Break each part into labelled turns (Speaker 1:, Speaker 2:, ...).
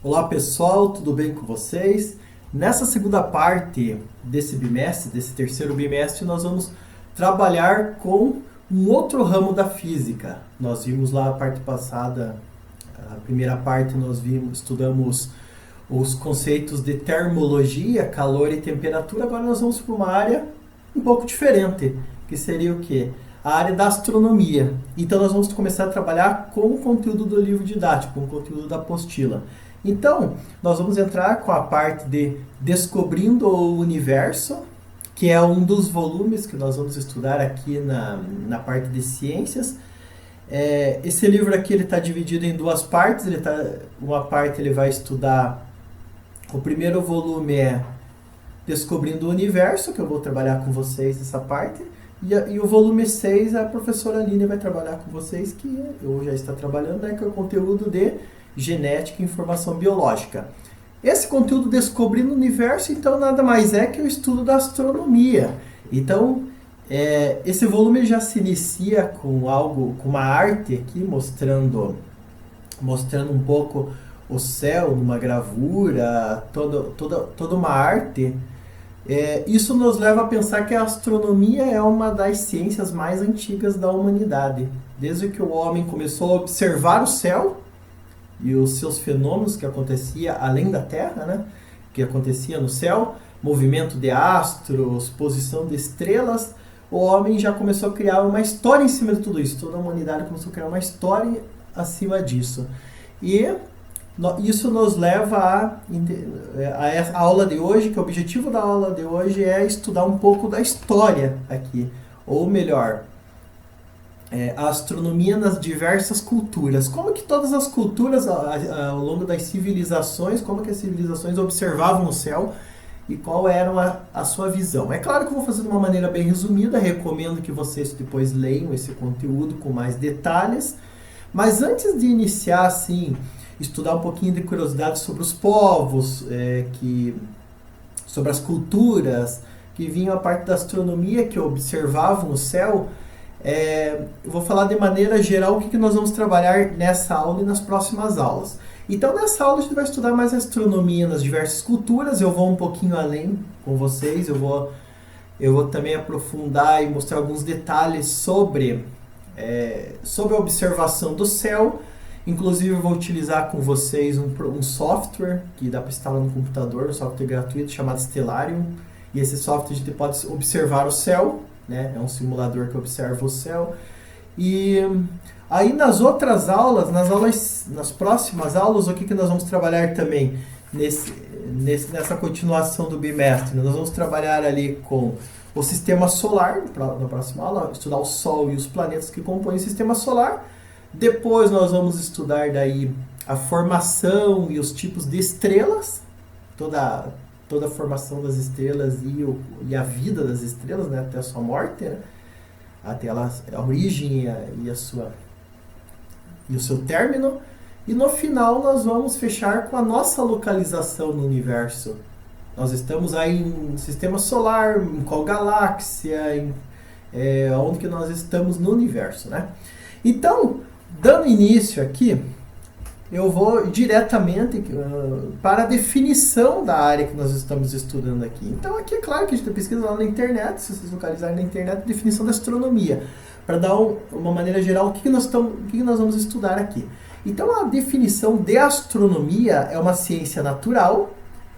Speaker 1: Olá pessoal, tudo bem com vocês? Nessa segunda parte desse bimestre, desse terceiro bimestre, nós vamos trabalhar com um outro ramo da física. Nós vimos lá a parte passada, a primeira parte estudamos os conceitos de termologia, calor e temperatura. Agora nós vamos para uma área um pouco diferente, que seria o quê? A área da astronomia. Então nós vamos começar a trabalhar com o conteúdo do livro didático, com o conteúdo da apostila. Então, nós vamos entrar com a parte de Descobrindo o Universo, que é um dos volumes que nós vamos estudar aqui na parte de ciências. Esse livro aqui está dividido em duas partes. Uma parte ele vai estudar, o primeiro volume é Descobrindo o Universo, que eu vou trabalhar com vocês essa parte. E o volume 6 a professora Aline vai trabalhar com vocês, que eu já está trabalhando, que é o conteúdo de genética e informação biológica. Esse conteúdo Descobrindo o Universo, então, nada mais é que o estudo da astronomia. Então, esse volume já se inicia com com uma arte aqui, mostrando um pouco o céu, numa gravura, toda uma arte. Isso nos leva a pensar que a astronomia é uma das ciências mais antigas da humanidade. Desde que o homem começou a observar o céu e os seus fenômenos que acontecia além da Terra, né? Que acontecia no céu, movimento de astros, posição de estrelas, o homem já começou a criar uma história em cima de tudo isso. Toda a humanidade começou a criar uma história acima disso. E isso nos leva a aula de hoje, que o objetivo da aula de hoje é estudar um pouco da história aqui, ou melhor, a astronomia nas diversas culturas. Como que todas as culturas, ao longo das civilizações, como que as civilizações observavam o céu e qual era a sua visão. É claro que eu vou fazer de uma maneira bem resumida, recomendo que vocês depois leiam esse conteúdo com mais detalhes, mas antes de iniciar, assim, estudar um pouquinho de curiosidade sobre os povos, sobre as culturas que vinham a parte da astronomia, que observavam o céu, eu vou falar de maneira geral o que nós vamos trabalhar nessa aula e nas próximas aulas. Então, nessa aula a gente vai estudar mais a astronomia nas diversas culturas. Eu vou um pouquinho além com vocês, eu vou também aprofundar e mostrar alguns detalhes sobre a observação do céu. Inclusive, eu vou utilizar com vocês um software que dá para instalar no computador, um software gratuito chamado Stellarium. E esse software a gente pode observar o céu, né? É um simulador que observa o céu. E aí nas outras aulas, nas próximas aulas, o que nós vamos trabalhar também nessa continuação do bimestre? Nós vamos trabalhar ali com o sistema solar, na próxima aula, estudar o Sol e os planetas que compõem o sistema solar. Depois nós vamos estudar daí a formação e os tipos de estrelas, toda a formação das estrelas e a vida das estrelas, né, até a sua morte, né, até a origem e o seu término. E no final nós vamos fechar com a nossa localização no universo. Nós estamos aí em sistema solar, em qual galáxia, onde que nós estamos no universo, né? Então, dando início aqui, eu vou diretamente para a definição da área que nós estamos estudando aqui. Então, aqui é claro que a gente pesquisa lá na internet, se vocês localizarem na internet, definição da astronomia, para dar uma maneira geral o que nós vamos estudar aqui. Então, a definição de astronomia é uma ciência natural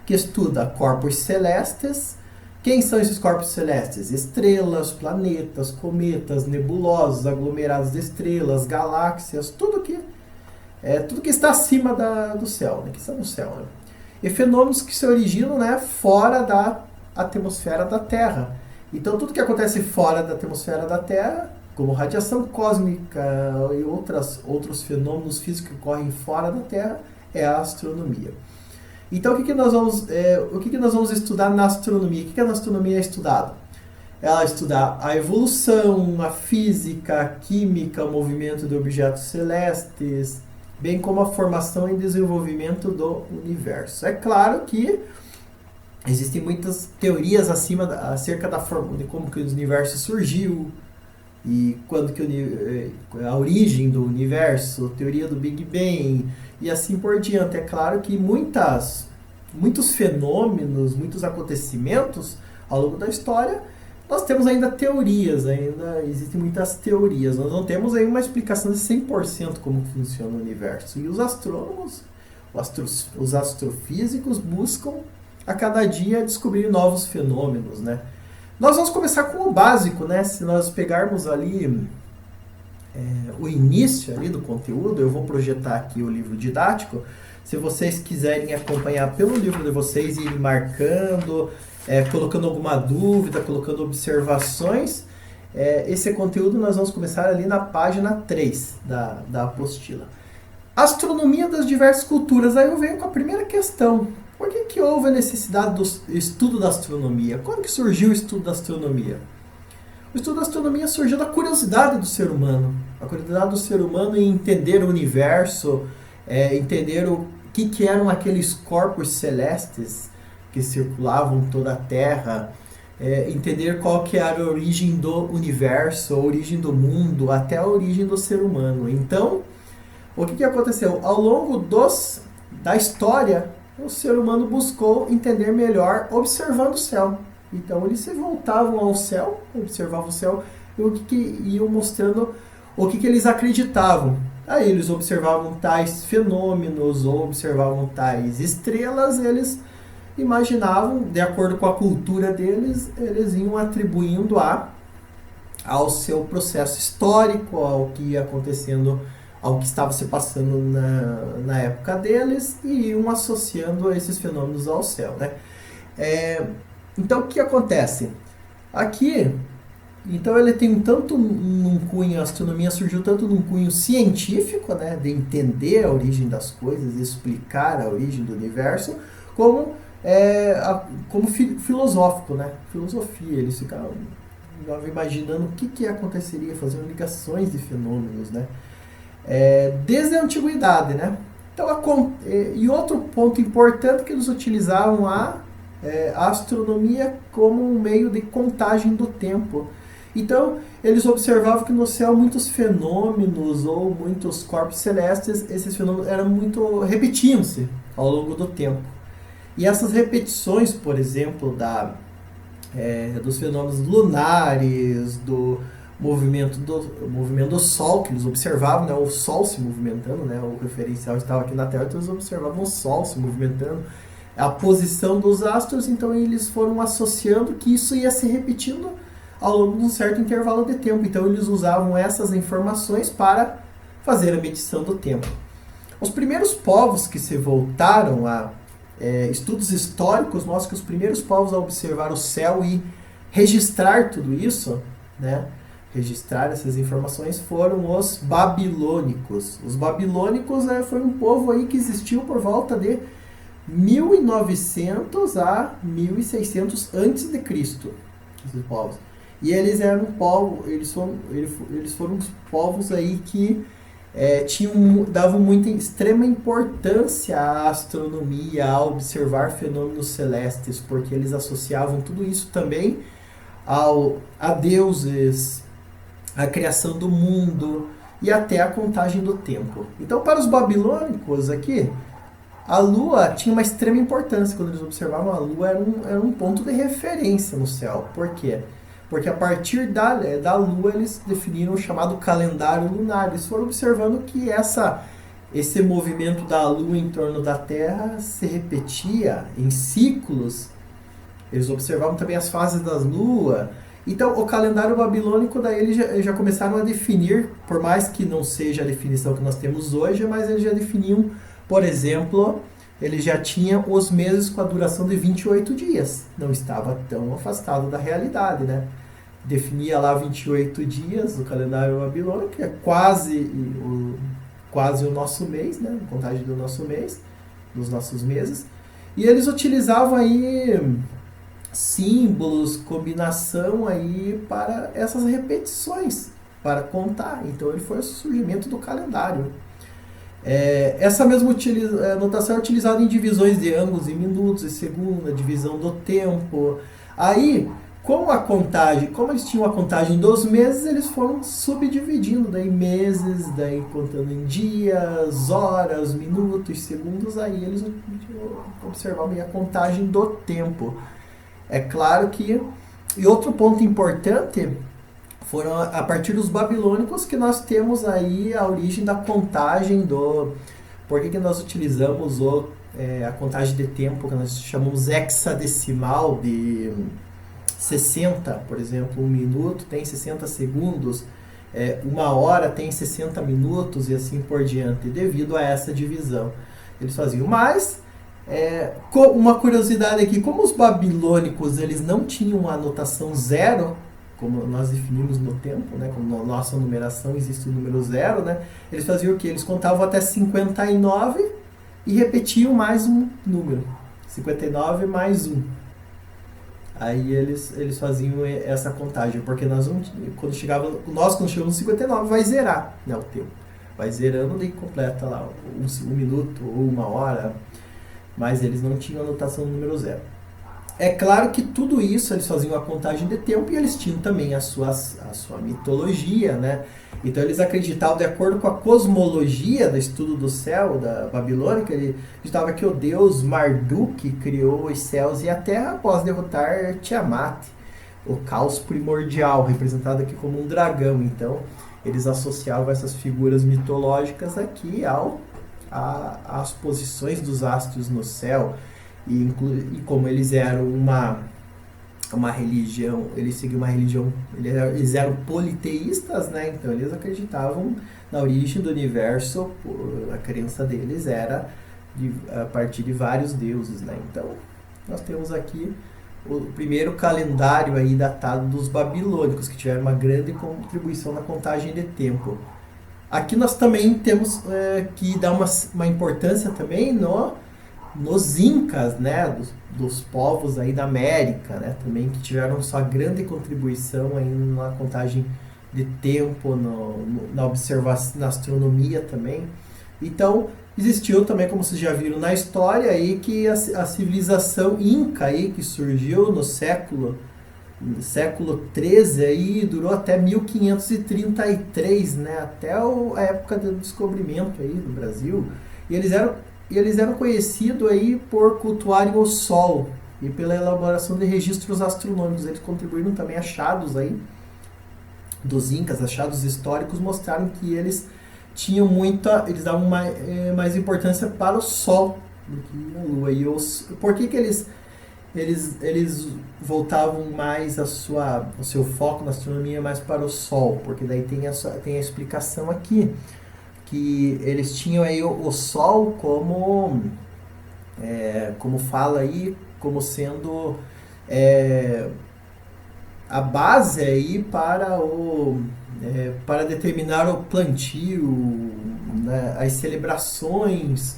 Speaker 1: que estuda corpos celestes. Quem são esses corpos celestes? Estrelas, planetas, cometas, nebulosas, aglomerados de estrelas, galáxias, tudo que está acima do céu, né, que está no céu. Né? E fenômenos que se originam, né, fora da atmosfera da Terra. Então, tudo que acontece fora da atmosfera da Terra, como radiação cósmica e outros fenômenos físicos que ocorrem fora da Terra, é a astronomia. Então, o que nós vamos estudar na astronomia? O que a astronomia é estudada? Ela estuda a evolução, a física, a química, o movimento de objetos celestes, bem como a formação e desenvolvimento do universo. É claro que existem muitas teorias acerca da forma de como que o universo surgiu, e quando que a origem do universo, teoria do Big Bang e assim por diante. É claro que muitos fenômenos, muitos acontecimentos ao longo da história, nós temos ainda teorias, ainda existem muitas teorias. Nós não temos aí uma explicação de 100% como funciona o universo. E os astrônomos, os astrofísicos buscam a cada dia descobrir novos fenômenos, né? Nós vamos começar com o básico, né? Se nós pegarmos ali o início ali do conteúdo, eu vou projetar aqui o livro didático. Se vocês quiserem acompanhar pelo livro de vocês e ir marcando, colocando alguma dúvida, colocando observações, esse conteúdo nós vamos começar ali na página 3 da apostila. Astronomia das diversas culturas. Aí eu venho com a primeira questão. Por que houve a necessidade do estudo da astronomia? Quando que surgiu o estudo da astronomia? O estudo da astronomia surgiu da curiosidade do ser humano. A curiosidade do ser humano em entender o universo, entender o que eram aqueles corpos celestes que circulavam toda a Terra, entender qual que era a origem do universo, a origem do mundo, até a origem do ser humano. Então, o que aconteceu? Ao longo da história, o ser humano buscou entender melhor observando o céu. Então eles se voltavam ao céu, observavam o céu e o que iam mostrando o que eles acreditavam. Aí eles observavam tais fenômenos ou observavam tais estrelas, eles imaginavam, de acordo com a cultura deles, eles iam atribuindo ao seu processo histórico, ao que ia acontecendo, ao que estava se passando na época deles, e iam associando esses fenômenos ao céu, né? Então, o que acontece? Aqui, então ele tem tanto num cunho, a astronomia surgiu tanto num cunho científico, né, de entender a origem das coisas, explicar a origem do universo, como filosófico, né? Filosofia, eles ficavam imaginando o que aconteceria, fazendo ligações de fenômenos, né? Desde a antiguidade, né? Então, e outro ponto importante que eles utilizavam a astronomia como um meio de contagem do tempo. Então, eles observavam que no céu muitos fenômenos ou muitos corpos celestes, esses fenômenos repetiam-se ao longo do tempo. E essas repetições, por exemplo, dos fenômenos lunares, do movimento do Sol, que eles observavam, né, o Sol se movimentando, né, o referencial estava aqui na Terra, então eles observavam o Sol se movimentando, a posição dos astros, então eles foram associando que isso ia se repetindo ao longo de um certo intervalo de tempo. Então eles usavam essas informações para fazer a medição do tempo. Os primeiros povos que se voltaram a estudos históricos mostram que os primeiros povos a observar o céu e registrar tudo isso, né, registrar essas informações, foram os babilônicos. Os babilônicos foi um povo aí que existiu por volta de 1900 a 1600 antes de Cristo, esses povos. E eles eram eles foram os povos aí que davam extrema importância à astronomia, a observar fenômenos celestes, porque eles associavam tudo isso também a deuses, a criação do mundo e até a contagem do tempo. Então, para os babilônicos aqui, a Lua tinha uma extrema importância. Quando eles observavam, a Lua era um ponto de referência no céu. Por quê? Porque a partir da Lua eles definiram o chamado calendário lunar. Eles foram observando que esse movimento da Lua em torno da Terra se repetia em ciclos. Eles observavam também as fases das luas. Então, o calendário babilônico, daí eles já começaram a definir, por mais que não seja a definição que nós temos hoje, mas eles já definiam, por exemplo, ele já tinha os meses com a duração de 28 dias. Não estava tão afastado da realidade, né? Definia lá 28 dias o calendário babilônico, que é quase o nosso mês, né? A contagem do nosso mês, dos nossos meses. E eles utilizavam aí símbolos, combinação aí para essas repetições, para contar. Então ele foi o surgimento do calendário. Essa mesma notação é utilizada em divisões de ângulos em minutos e segundos, a divisão do tempo. Aí, Com a contagem, como eles tinham a contagem dos meses, eles foram subdividindo, daí meses, daí contando em dias, horas, minutos, segundos, aí eles observavam a contagem do tempo. É claro que... E outro ponto importante foram a partir dos babilônicos que nós temos aí a origem da contagem do... Por que nós utilizamos a contagem de tempo, que nós chamamos hexadecimal de 60, por exemplo, um minuto tem 60 segundos, uma hora tem 60 minutos e assim por diante, devido a essa divisão. Eles faziam, mas uma curiosidade aqui, como os babilônicos eles não tinham a notação zero, como nós definimos no tempo, né, como na nossa numeração existe o número zero, né, eles faziam o quê? Eles contavam até 59 e repetiam mais um número, 59 mais 1. Aí eles faziam essa contagem, porque quando chegamos no 59 vai zerar, né, o tempo. Vai zerando e completa lá um minuto ou uma hora, mas eles não tinham a notação do número zero. É claro que tudo isso eles faziam a contagem de tempo e eles tinham também a sua mitologia, né? Então eles acreditavam, de acordo com a cosmologia do estudo do céu da babilônica, ele acreditava que o deus Marduk criou os céus e a terra após derrotar Tiamat, o caos primordial, representado aqui como um dragão. Então eles associavam essas figuras mitológicas aqui às posições dos astros no céu. E como eles eram uma religião, eles seguiam uma religião, eles eram politeístas, né? Então eles acreditavam na origem do universo, a crença deles era a partir de vários deuses, né? Então nós temos aqui o primeiro calendário aí datado dos babilônicos, que tiveram uma grande contribuição na contagem de tempo. Aqui nós também temos que dar uma importância também nos incas, né, dos povos aí da América, né, também que tiveram sua grande contribuição aí na contagem de tempo, na observação, na astronomia também. Então existiu também, como vocês já viram na história aí, que a civilização inca aí que surgiu no século 13 aí durou até 1533, né, até a época do descobrimento aí do Brasil. E eles eram conhecidos aí por cultuarem o Sol e pela elaboração de registros astronômicos. Eles contribuíram também achados aí dos incas, achados históricos, mostraram que eles eles davam mais importância para o Sol do que a Lua. E por que eles voltavam mais o seu foco na astronomia mais para o Sol? Porque daí tem a explicação aqui, que eles tinham aí o Sol como fala aí, como sendo a base aí para determinar o plantio, né, as celebrações,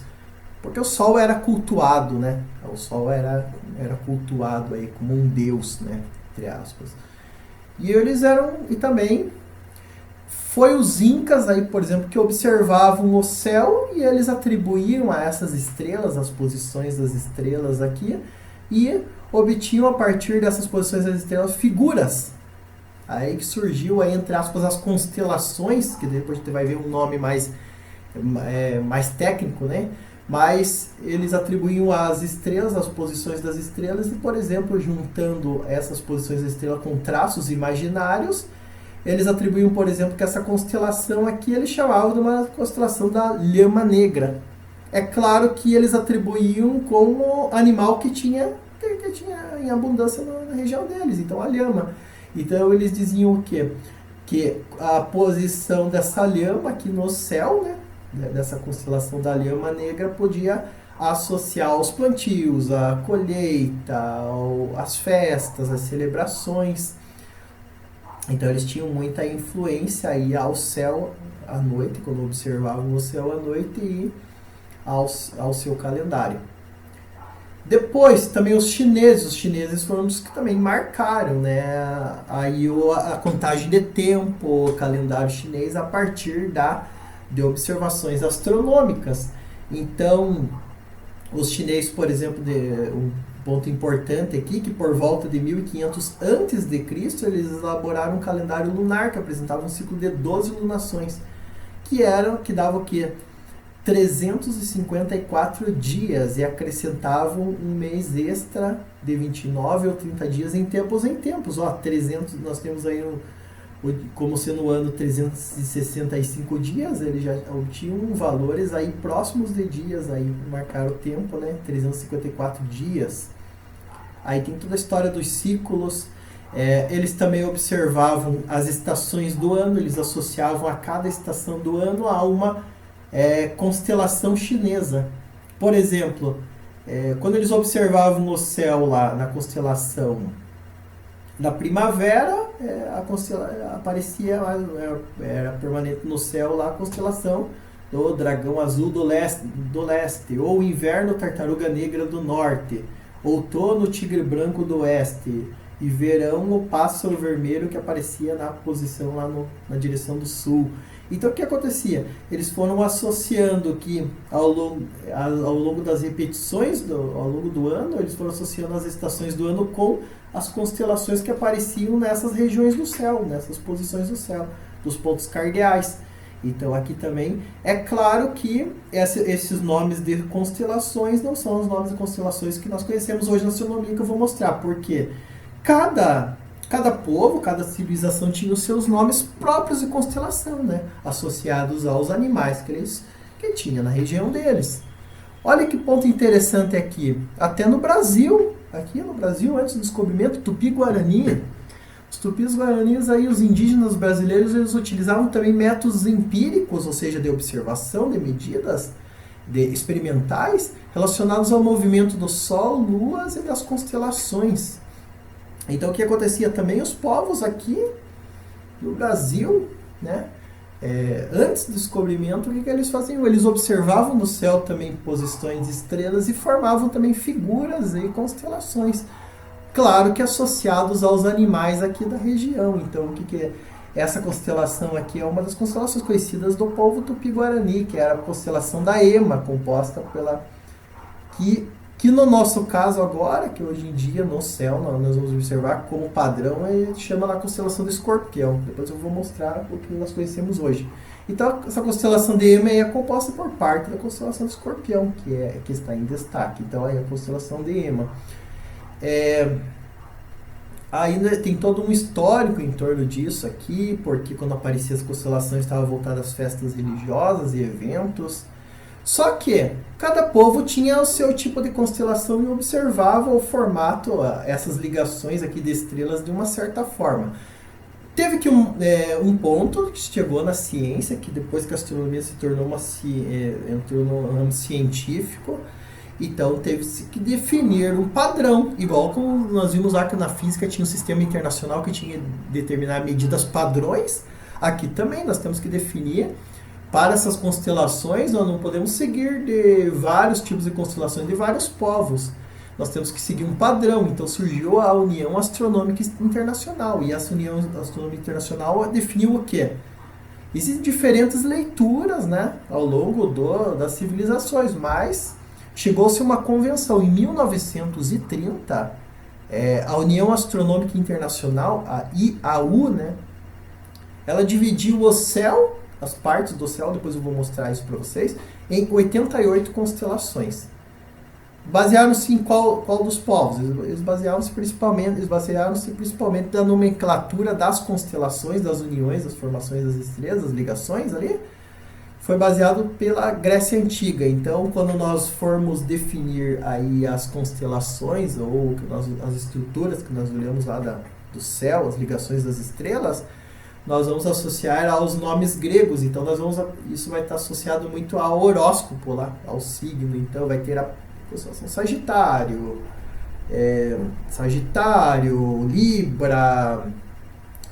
Speaker 1: porque o Sol era cultuado, né? O Sol era cultuado aí como um deus, né, entre aspas. E também foi os incas aí, por exemplo, que observavam o céu e eles atribuíam a essas estrelas, as posições das estrelas aqui, e obtinham a partir dessas posições das estrelas figuras. Aí que surgiu aí, entre aspas, as constelações, que depois a gente vai ver um nome mais técnico, né? Mas eles atribuíam às estrelas, as posições das estrelas, e, por exemplo, juntando essas posições da estrela com traços imaginários, eles atribuíam, por exemplo, que essa constelação aqui eles chamavam de uma constelação da Lhama Negra. É claro que eles atribuíam como animal que tinha em abundância na região deles, então a lhama. Então eles diziam o quê? Que a posição dessa lhama aqui no céu, né, dessa constelação da Lhama Negra, podia associar aos plantios, à colheita, às festas, às celebrações. Então eles tinham muita influência aí ao céu à noite, quando observavam o céu à noite, e ao seu calendário. Depois também os chineses foram os que também marcaram, né, aí a contagem de tempo, o calendário chinês, a partir de observações astronômicas. Então os chineses, por exemplo, Ponto importante aqui que por volta de 1500 a.C. eles elaboraram um calendário lunar que apresentava um ciclo de 12 lunações, que dava o quê? 354 dias e acrescentavam um mês extra de 29 ou 30 dias em tempos. Ó, 300, nós temos aí como sendo o ano 365 dias, eles já obtinham valores aí próximos de dias, aí marcar o tempo, né? 354 dias. Aí tem toda a história dos ciclos. Eles também observavam as estações do ano, eles associavam a cada estação do ano a uma constelação chinesa. Por exemplo, quando eles observavam o céu lá na constelação da primavera, aparecia, era permanente no céu lá a constelação do dragão azul do leste, ou inverno, tartaruga negra do norte, outono, tigre branco do oeste, e verão, o pássaro vermelho que aparecia na posição lá na direção do sul. Então o que acontecia? Eles foram associando que ao longo das repetições, ao longo do ano, eles foram associando as estações do ano com as constelações que apareciam nessas regiões do céu, nessas posições do céu, dos pontos cardeais. Então aqui também é claro que esses nomes de constelações não são os nomes de constelações que nós conhecemos hoje na astronomia, que eu vou mostrar, porque cada povo, cada civilização tinha os seus nomes próprios de constelação, né? Associados aos animais que tinha na região deles. Olha que ponto interessante aqui. Até no Brasil, antes do descobrimento, Tupi-Guarani, os Tupis-Guaranis, aí, os indígenas brasileiros, eles utilizavam também métodos empíricos, ou seja, de observação, de medidas experimentais, relacionados ao movimento do Sol, luas e das constelações. Então, o que acontecia também? Os povos aqui no Brasil, né, antes do descobrimento, o que eles faziam? Eles observavam no céu também posições de estrelas e formavam também figuras e constelações. Claro que associados aos animais aqui da região. Então, o que é? Essa constelação aqui é uma das constelações conhecidas do povo Tupi-Guarani, que era a constelação da Ema, composta pela... Que no nosso caso agora, que hoje em dia no céu nós vamos observar como padrão, chama lá a constelação do Escorpião. Depois eu vou mostrar o que nós conhecemos hoje. Então essa constelação de Ema é composta por parte da constelação do Escorpião, que está em destaque. Então aí a constelação de Ema. Ainda tem todo um histórico em torno disso aqui, porque quando aparecia as constelações estava voltada às festas religiosas e eventos. Só que cada povo tinha o seu tipo de constelação e observava o formato, essas ligações aqui de estrelas de uma certa forma. Teve que um ponto que chegou na ciência, que depois que a astronomia se tornou entrou no ramo científico, então teve-se que definir um padrão, igual como nós vimos lá que na física tinha um sistema internacional que tinha que determinar medidas padrões. Aqui também nós temos que definir. Para essas constelações, nós não podemos seguir de vários tipos de constelações de vários povos. Nós temos que seguir um padrão. Então surgiu a União Astronômica Internacional. E essa União Astronômica Internacional definiu o quê? Existem diferentes leituras, né, ao longo das civilizações, mas chegou-se a uma convenção em 1930. A União Astronômica Internacional, a IAU, né, ela dividiu o céu, as partes do céu, depois eu vou mostrar isso para vocês, em 88 constelações. Basearam-se em qual dos povos? Eles basearam-se principalmente da nomenclatura das constelações, das uniões, das formações das estrelas, das ligações ali. Foi baseado pela Grécia Antiga. Então, quando nós formos definir aí as constelações, ou as estruturas que nós olhamos lá do céu, as ligações das estrelas, nós vamos associar aos nomes gregos. Então isso vai estar associado muito ao horóscopo lá, ao signo. Então vai ter a constelação Sagitário, Libra,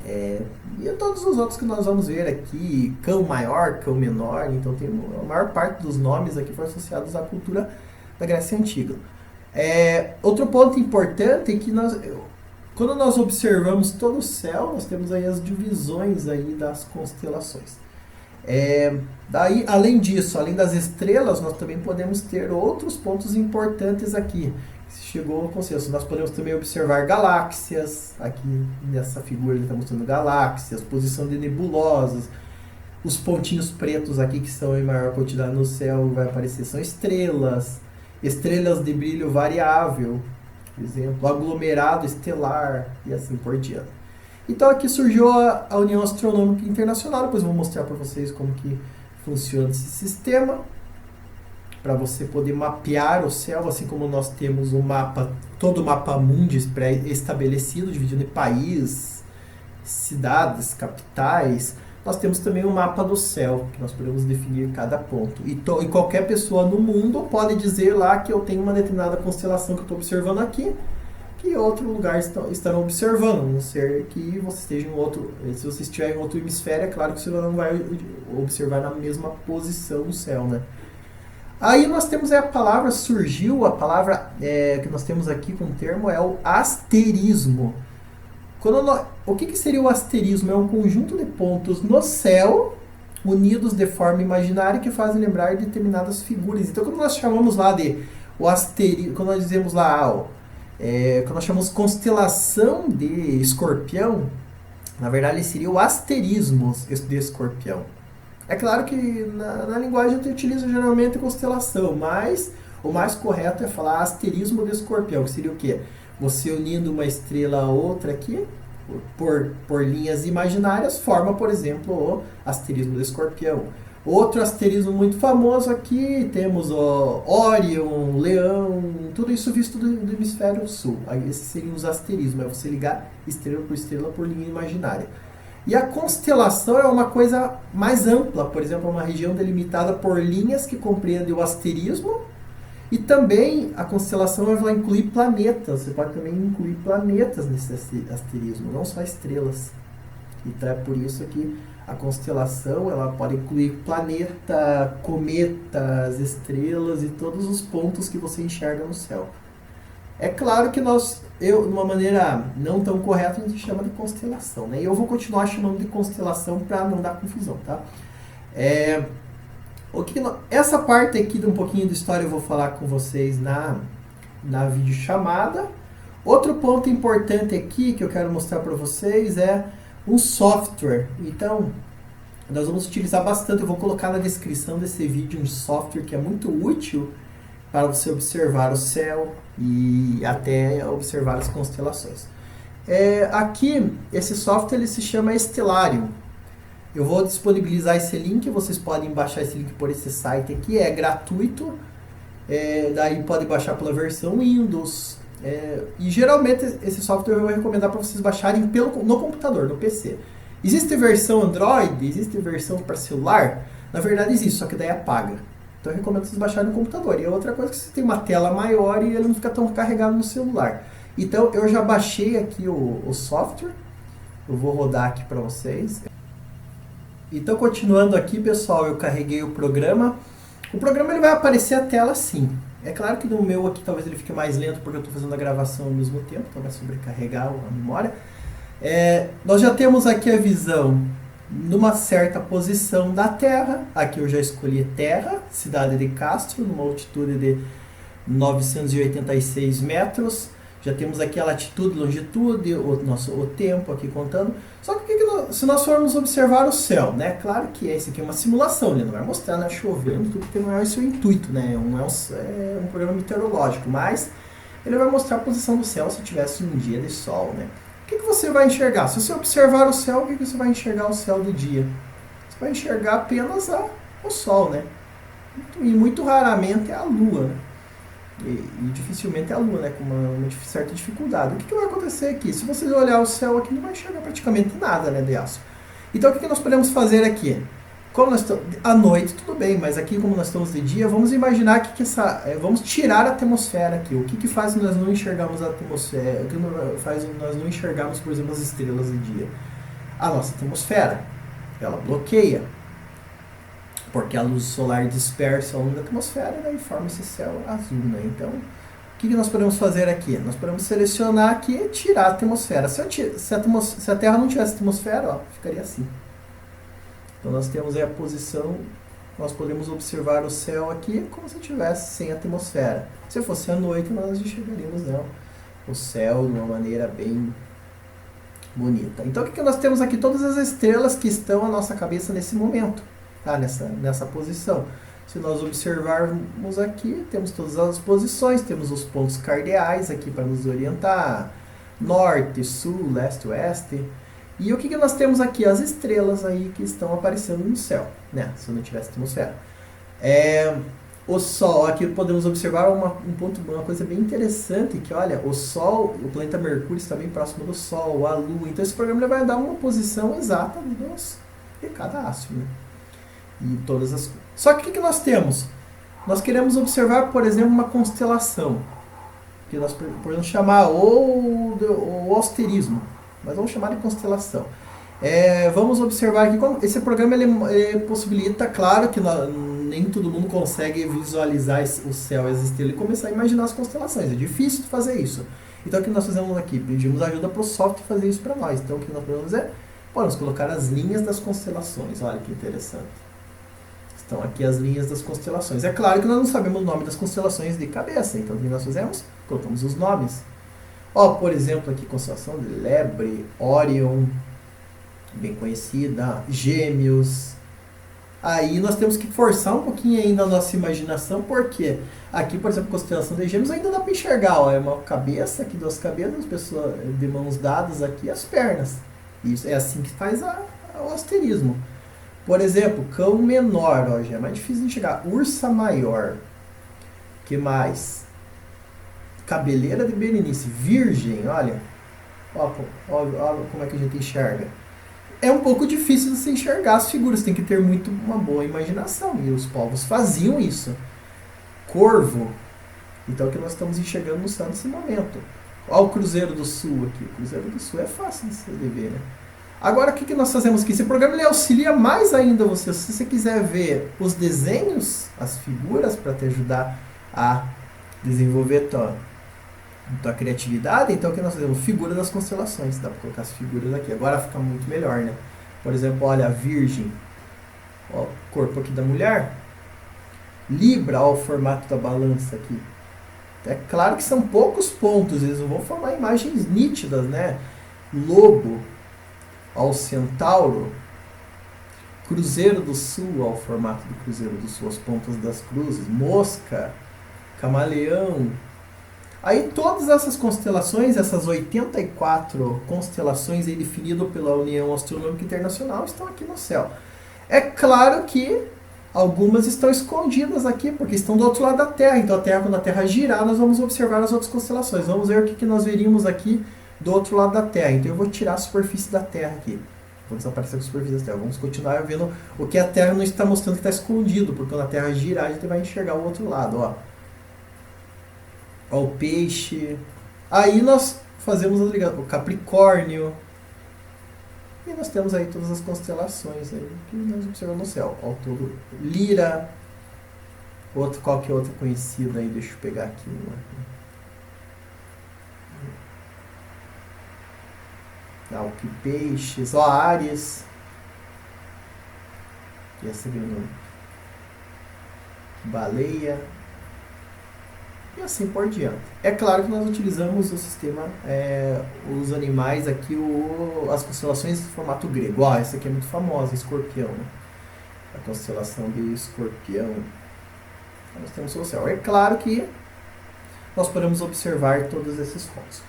Speaker 1: e todos os outros que nós vamos ver aqui, Cão maior, Cão menor. Então tem a maior parte dos nomes aqui foram associados à cultura da Grécia Antiga. Outro ponto importante é que quando nós observamos todo o céu, nós temos aí as divisões aí das constelações. Daí, além disso, além das estrelas, nós também podemos ter outros pontos importantes aqui. Chegou ao consenso. Nós podemos também observar galáxias. Aqui nessa figura ele está mostrando galáxias, posição de nebulosas. Os pontinhos pretos aqui que são em maior quantidade no céu vai aparecer são estrelas. Estrelas de brilho variável, por exemplo, aglomerado estelar e assim por diante. Então aqui surgiu a União Astronômica Internacional. Depois eu vou mostrar para vocês como que funciona esse sistema, para você poder mapear o céu, assim como nós temos um mapa, todo o mapa mundi pré-estabelecido, dividido em país, cidades, capitais. Nós temos também um mapa do céu, que nós podemos definir cada ponto. E qualquer pessoa no mundo pode dizer lá que eu tenho uma determinada constelação que eu estou observando aqui, que outro lugar estarão observando, a não ser que você esteja em outro. Se você estiver em outro hemisfério, é claro que você não vai observar na mesma posição no céu, né? Aí nós temos a palavra, surgiu a palavra que nós temos aqui com o termo é o asterismo. O que seria o asterismo? É um conjunto de pontos no céu, unidos de forma imaginária, que fazem lembrar determinadas figuras. Então, quando nós chamamos lá de o asterismo, quando nós dizemos lá, quando nós chamamos constelação de Escorpião, na verdade seria o asterismo de Escorpião. É claro que na linguagem a gente utiliza geralmente constelação, mas o mais correto é falar asterismo de Escorpião, que seria o quê? Você unindo uma estrela a outra aqui, por linhas imaginárias, forma, por exemplo, o asterismo de Escorpião. Outro asterismo muito famoso aqui, temos Órion, Leão, tudo isso visto do hemisfério sul. Aí esses seriam os asterismos, é você ligar estrela por linha imaginária. E a constelação é uma coisa mais ampla, por exemplo, uma região delimitada por linhas que compreendem o asterismo, e também a constelação vai incluir planetas, você pode também incluir planetas nesse asterismo, não só estrelas. Então é por isso que a constelação ela pode incluir planeta, cometas, estrelas e todos os pontos que você enxerga no céu. É claro que de uma maneira não tão correta, a gente chama de constelação, né? E eu vou continuar chamando de constelação para não dar confusão, tá? Essa parte aqui de um pouquinho de história eu vou falar com vocês na videochamada. Outro ponto importante aqui que eu quero mostrar para vocês é um software. Então, nós vamos utilizar bastante, eu vou colocar na descrição desse vídeo um software que é muito útil para você observar o céu e até observar as constelações. Aqui, esse software ele se chama Stellarium. Eu vou disponibilizar esse link, vocês podem baixar esse link por esse site aqui, é gratuito, daí pode baixar pela versão Windows, e geralmente esse software eu vou recomendar para vocês baixarem no computador, no PC. Existe versão Android, existe versão para celular, na verdade existe, só que daí é paga. Então eu recomendo vocês baixarem no computador. E a outra coisa é que você tem uma tela maior e ele não fica tão carregado no celular. Então eu já baixei aqui o software, eu vou rodar aqui para vocês. Então, continuando aqui, pessoal, eu carreguei o programa. O programa ele vai aparecer a tela assim. É claro que no meu aqui talvez ele fique mais lento porque eu estou fazendo a gravação ao mesmo tempo, então vai sobrecarregar a memória. Nós já temos aqui a visão numa certa posição da Terra. Aqui eu já escolhi Terra, cidade de Castro, numa altitude de 986 metros. Já temos aqui a latitude, longitude, o tempo aqui contando. Só que se nós formos observar o céu, né? Claro que esse aqui é uma simulação, ele não vai mostrar, né, chovendo, tudo, porque não é esse o intuito, né? É um programa meteorológico, mas ele vai mostrar a posição do céu se tivesse um dia de sol, né? O que você vai enxergar? Se você observar o céu, o que você vai enxergar o céu do dia? Você vai enxergar apenas o sol, né? E muito raramente a lua, né? E dificilmente a lua, né, com uma certa dificuldade. O que vai acontecer aqui? Se você olhar o céu aqui, não vai enxergar praticamente nada, né, de aço. Então, o que nós podemos fazer aqui? Como nós estamos à noite, tudo bem, mas aqui, como nós estamos de dia, vamos imaginar vamos tirar a atmosfera aqui. O que faz nós não enxergarmos a atmosfera? O que faz nós não enxergarmos, por exemplo, as estrelas de dia? A nossa atmosfera, ela bloqueia. Porque a luz solar dispersa ao longo da atmosfera e daí forma esse céu azul, né? Então, o que nós podemos fazer aqui? Nós podemos selecionar aqui e tirar a atmosfera. Se a Terra não tivesse atmosfera, ó, ficaria assim. Então nós temos aí a posição, nós podemos observar o céu aqui como se tivesse sem atmosfera. Se fosse à noite, nós enxergaríamos, né, o céu de uma maneira bem bonita. Então o que nós temos aqui? Todas as estrelas que estão à nossa cabeça nesse momento, tá? Nessa posição. Se nós observarmos aqui, temos todas as posições, temos os pontos cardeais aqui para nos orientar, norte, sul, leste, oeste. E o que nós temos aqui? As estrelas aí que estão aparecendo no céu, né? Se não tivesse atmosfera. O Sol, aqui podemos observar uma coisa bem interessante, que olha, o Sol, o planeta Mercúrio está bem próximo do Sol, a Lua. Então esse programa vai dar uma posição exata de cada astro, né? E todas as... Só que o que nós temos? Nós queremos observar, por exemplo, uma constelação, que nós podemos chamar o asterismo, mas vamos chamar de constelação. Vamos observar aqui, esse programa ele possibilita, claro que nem todo mundo consegue visualizar o céu e as estrelas e começar a imaginar as constelações, é difícil de fazer isso. Então o que nós fazemos aqui? Pedimos ajuda para o software fazer isso para nós. Então o que nós podemos fazer? Podemos colocar as linhas das constelações, olha que interessante. Estão aqui as linhas das constelações. É claro que nós não sabemos o nome das constelações de cabeça, então o que nós fazemos? Colocamos os nomes. Por exemplo, aqui constelação de Lebre, Órion, bem conhecida, Gêmeos. Aí nós temos que forçar um pouquinho ainda a nossa imaginação, porque aqui, por exemplo, constelação de Gêmeos ainda dá para enxergar, é uma cabeça, aqui duas cabeças, pessoas de mãos dadas aqui, as pernas. Isso é assim que faz o asterismo. Por exemplo, Cão Menor, já é mais difícil de enxergar. Ursa Maior. Que mais? Cabeleira de Berenice. Virgem, olha. Olha como é que a gente enxerga. É um pouco difícil de se enxergar as figuras, tem que ter uma boa imaginação. E os povos faziam isso. Corvo. Então é o que nós estamos enxergando no céu nesse momento. Olha o Cruzeiro do Sul aqui. O Cruzeiro do Sul é fácil de se ver, né? Agora, o que nós fazemos aqui? Esse programa ele auxilia mais ainda você. Se você quiser ver os desenhos, as figuras, para te ajudar a desenvolver tua criatividade, então o que nós fazemos? Figura das constelações. Dá para colocar as figuras aqui. Agora fica muito melhor, né? Por exemplo, olha a Virgem. Ó, o corpo aqui da mulher. Libra, ó, o formato da balança aqui. É claro que são poucos pontos, eles não vão formar imagens nítidas, né? Lobo. Ao Centauro, Cruzeiro do Sul, ao formato do Cruzeiro do Sul, as pontas das cruzes, Mosca, Camaleão. Aí todas essas constelações, essas 84 constelações aí definidas pela União Astronômica Internacional estão aqui no céu. É claro que algumas estão escondidas aqui, porque estão do outro lado da Terra. Então quando a Terra girar, nós vamos observar as outras constelações. Vamos ver o que nós veríamos aqui do outro lado da Terra. Então eu vou tirar a superfície da Terra aqui. Vou desaparecer a superfície da Terra. Vamos continuar vendo o que a Terra não está mostrando que está escondido, porque quando a Terra girar, a gente vai enxergar o outro lado. Ó o Peixe. Aí nós fazemos a ligação. O Capricórnio. E nós temos aí todas as constelações aí que nós observamos no céu. Ó, o Touro, Lira. Qual que é outra conhecida aí? Deixa eu pegar aqui uma. O Peixes, ó, Áries. E essa Baleia. E assim por diante. É claro que nós utilizamos o sistema, os animais aqui, as constelações em formato grego. Ó, essa aqui é muito famosa, Escorpião, né? A constelação de Escorpião. Nós temos o céu. É claro que nós podemos observar todos esses pontos.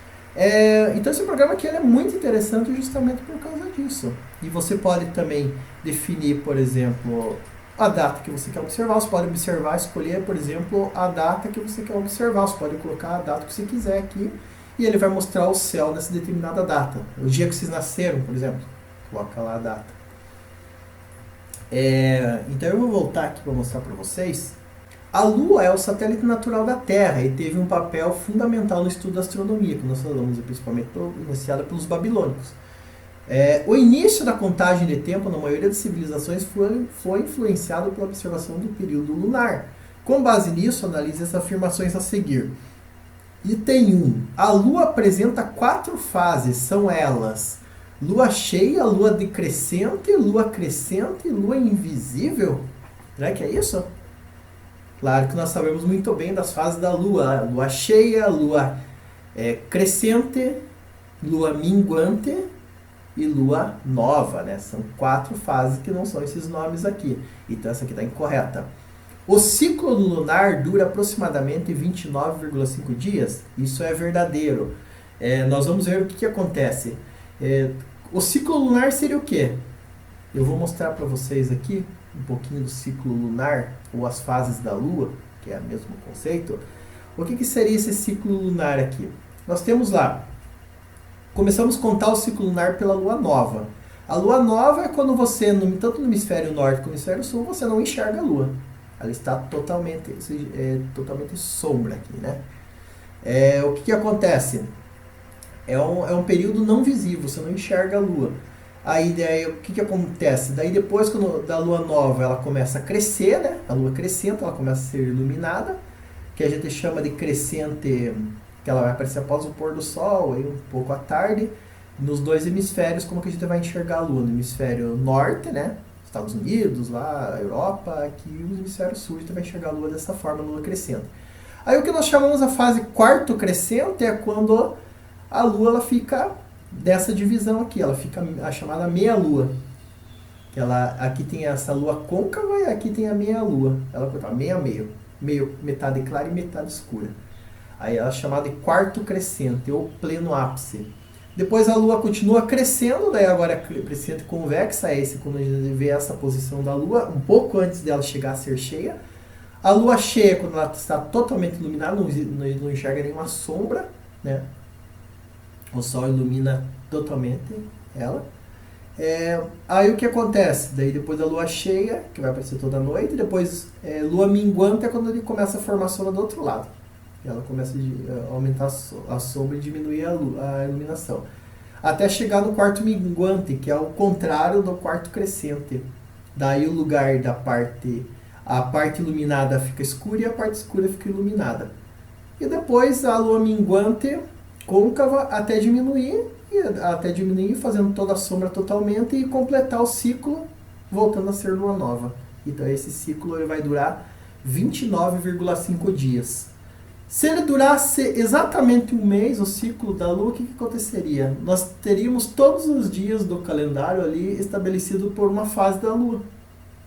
Speaker 1: Então esse programa aqui ele é muito interessante justamente por causa disso. E você pode também definir, por exemplo, a data que você quer observar. Você pode observar, escolher, por exemplo, a data que você quer observar. Você pode colocar a data que você quiser aqui e ele vai mostrar o céu nessa determinada data. O dia que vocês nasceram, por exemplo. Coloca lá a data. Então eu vou voltar aqui para mostrar para vocês. A Lua é o satélite natural da Terra e teve um papel fundamental no estudo da astronomia, que nós falamos, principalmente iniciada pelos babilônicos. O início da contagem de tempo na maioria das civilizações foi influenciado pela observação do período lunar. Com base nisso, analise as afirmações a seguir. Item 1. A Lua apresenta 4 fases, são elas: Lua cheia, lua decrescente, lua crescente, lua invisível. Será que é isso? Claro que nós sabemos muito bem das fases da lua. Lua cheia, lua crescente, lua minguante e lua nova, né? São 4 fases que não são esses nomes aqui. Então essa aqui está incorreta. O ciclo lunar dura aproximadamente 29,5 dias. Isso é verdadeiro. Nós vamos ver o que acontece. O ciclo lunar seria o quê? Eu vou mostrar para vocês aqui um pouquinho do ciclo lunar, ou as fases da Lua, que é o mesmo conceito. O que seria esse ciclo lunar aqui? Nós temos lá, começamos a contar o ciclo lunar pela Lua Nova. A Lua Nova é quando você, tanto no hemisfério norte como no hemisfério sul, você não enxerga a Lua. Ela está totalmente sombra aqui, né? O que acontece? É um período não visível, você não enxerga a Lua. Aí o que acontece? Daí depois da Lua Nova ela começa a crescer, né? A Lua crescente, ela começa a ser iluminada, que a gente chama de crescente, que ela vai aparecer após o pôr do Sol, aí um pouco à tarde, nos 2 hemisférios, como que a gente vai enxergar a Lua? No hemisfério norte, né? Estados Unidos, lá, Europa, aqui no hemisfério sul a gente vai enxergar a Lua dessa forma, a Lua crescente. Aí o que nós chamamos a fase quarto crescente é quando a Lua ela fica dessa divisão aqui, ela fica a chamada meia-lua. Aqui tem essa lua côncava e aqui tem a meia-lua. Ela está meio, metade clara e metade escura. Aí ela é chamada de quarto crescente ou pleno ápice. Depois a lua continua crescendo, daí agora é crescente convexa, é esse quando a gente vê essa posição da lua, um pouco antes dela chegar a ser cheia. A lua cheia, quando ela está totalmente iluminada, não enxerga nenhuma sombra, né? O sol ilumina totalmente ela. Aí o que acontece? Daí depois da lua cheia, que vai aparecer toda noite, depois lua minguante é quando ele começa a formar a sombra do outro lado. Ela começa a aumentar a sombra e diminuir a iluminação. Até chegar no quarto minguante, que é o contrário do quarto crescente. Daí o lugar a parte iluminada fica escura e a parte escura fica iluminada. E depois a lua minguante côncava até diminuir, fazendo toda a sombra totalmente e completar o ciclo, voltando a ser lua nova. Então esse ciclo ele vai durar 29,5 dias. Se ele durasse exatamente um mês, o ciclo da lua, o que aconteceria? Nós teríamos todos os dias do calendário ali estabelecido por uma fase da lua.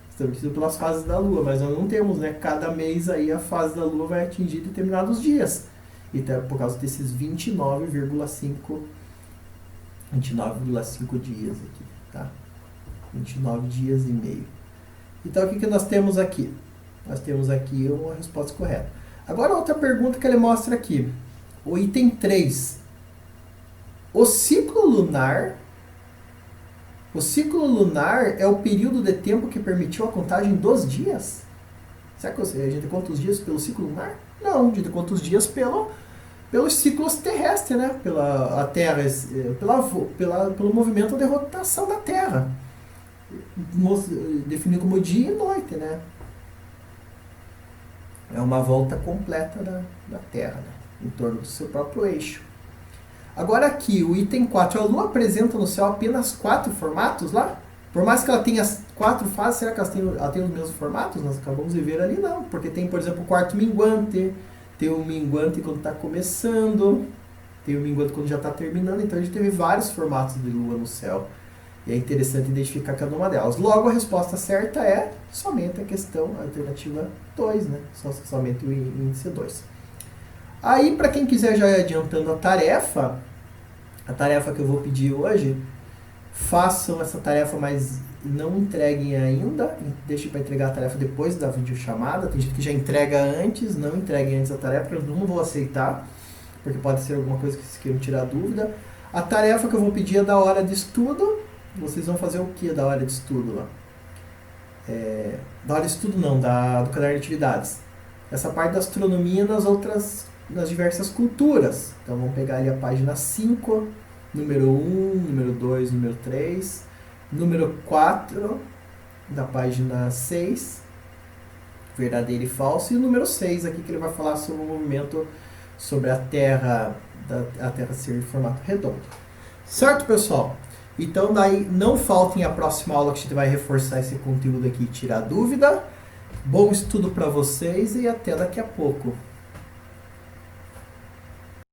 Speaker 1: Estabelecido pelas fases da lua, mas nós não temos, né? Cada mês aí a fase da lua vai atingir determinados dias. Então, por causa desses 29,5 dias aqui, tá? 29 dias e meio. Então, o que nós temos aqui? Nós temos aqui uma resposta correta. Agora, outra pergunta que ele mostra aqui. O item 3. O ciclo lunar é o período de tempo que permitiu a contagem dos dias? Será que a gente conta os dias pelo ciclo lunar? Não, a gente conta os dias pelos ciclos terrestres, né? Pela Terra, pelo movimento de rotação da Terra, definido como dia e noite, né? É uma volta completa da Terra, né? Em torno do seu próprio eixo. Agora aqui, o item 4, a Lua apresenta no céu apenas 4 formatos lá? Por mais que ela tenha 4 fases, será que ela tem os mesmos formatos? Nós acabamos de ver ali, não. Porque tem, por exemplo, o quarto minguante, tem o minguante quando está começando, tem o minguante quando já está terminando. Então a gente teve vários formatos de Lua no céu. E é interessante identificar cada uma delas. Logo, a resposta certa é somente a questão, a alternativa 2, né? Somente o índice 2. Aí, para quem quiser já ir adiantando a tarefa que eu vou pedir hoje, façam essa tarefa, mas não entreguem ainda. Deixem para entregar a tarefa depois da videochamada. Tem gente que já entrega antes, não entreguem antes a tarefa, eu não vou aceitar, porque pode ser alguma coisa que vocês queiram tirar dúvida. A tarefa que eu vou pedir é da hora de estudo. Vocês vão fazer o que da hora de estudo lá? Da hora de estudo não, do caderno de atividades. Essa parte da astronomia nas diversas culturas. Então vamos pegar ali a página 5, número 1, número 2, número 3, número 4 da página 6, verdadeiro e falso, e o número 6 aqui que ele vai falar sobre o movimento sobre a Terra ser em formato redondo. Certo, pessoal? Então daí não faltem a próxima aula que a gente vai reforçar esse conteúdo aqui e tirar dúvida. Bom estudo para vocês e até daqui a pouco.